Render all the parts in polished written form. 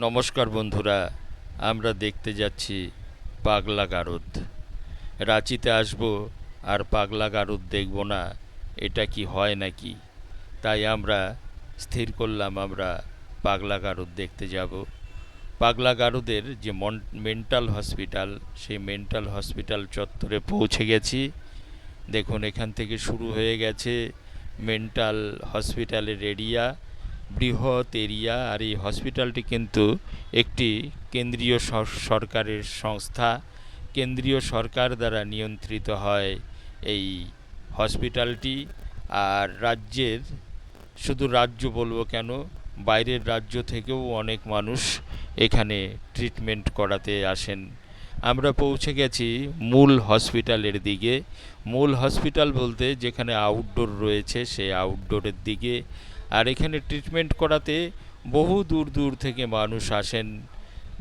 নমস্কার বন্ধুরা, আমরা দেখতে যাচ্ছি পাগলা গারদ। রাঁচিতে আসব আর পাগলা গারদ দেখব না, এটা কি হয় নাকি? তাই আমরা স্থির করলাম আমরা পাগলা গারদ দেখতে যাব। পাগলা গারদের যে মেন্টাল হসপিটাল, সেই মেন্টাল হসপিটাল চত্বরে পৌঁছে গেছি। দেখুন, এখান থেকে শুরু হয়ে গেছে মেন্টাল হসপিটালের এরিয়া, বৃহৎ এরিয়া। আর এই হসপিটালটি কিন্তু একটি কেন্দ্রীয় সরকারের সংস্থা, কেন্দ্রীয় সরকার দ্বারা নিয়ন্ত্রিত হয় এই হসপিটালটি। আর রাজ্যের, শুধু রাজ্য বলবো কেন, বাইরের রাজ্য থেকেও অনেক মানুষ এখানে ট্রিটমেন্ট করাতে আসেন। আমরা পৌঁছে গেছি মূল হসপিটালের দিকে। মূল হসপিটাল বলতে যেখানে আউটডোর রয়েছে, সেই আউটডোরের দিকে। আর এখানে ট্রিটমেন্ট করাতে বহু দূর দূর থেকে মানুষ আসেন।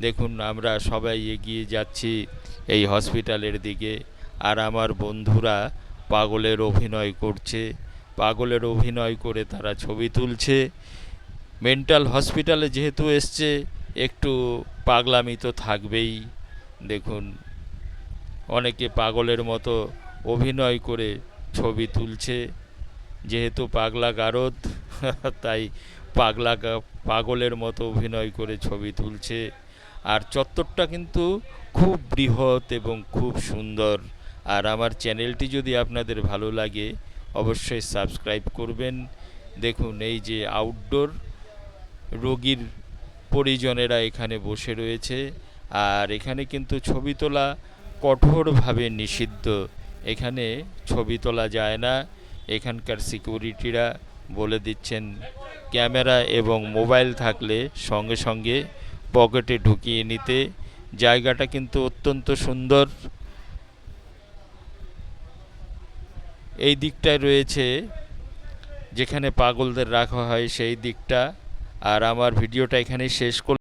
দেখুন, আমরা সবাই এগিয়ে যাচ্ছি এই হসপিটালের দিকে। আর আমার বন্ধুরা পাগলের অভিনয় করছে, পাগলের অভিনয় করে তারা ছবি তুলছে। মেন্টাল হসপিটালে যেহেতু এসছে, একটু পাগলামি তো থাকবেই। দেখুন, অনেকে পাগলের মতো অভিনয় করে ছবি তুলছে। যেহেতু পাগলা গারদ, তাই পাগলের মতো অভিনয় করে ছবি তুলছে। আর চত্বরটা কিন্তু খুব বৃহৎ এবং খুব সুন্দর। আর আমার চ্যানেলটি যদি আপনাদের ভালো লাগে, অবশ্যই সাবস্ক্রাইব করবেন। দেখুন, এই যে আউটডোর, রোগীর পরিজনেরা এখানে বসে রয়েছে। আর এখানে কিন্তু ছবি তোলা কঠোরভাবে নিষিদ্ধ। এখানে ছবি তোলা যায় না। এখানকার সিকিউরিটিরা বলে দিচ্ছেন, ক্যামেরা এবং মোবাইল থাকলে সঙ্গে সঙ্গে পকেটে ঢুকিয়ে নিতে। জায়গাটা কিন্তু অত্যন্ত সুন্দর। এই দিকটায় রয়েছে যেখানে পাগলদের রাখা হয়, সেই দিকটা। আর আমার ভিডিওটা এখানেই শেষ করলাম।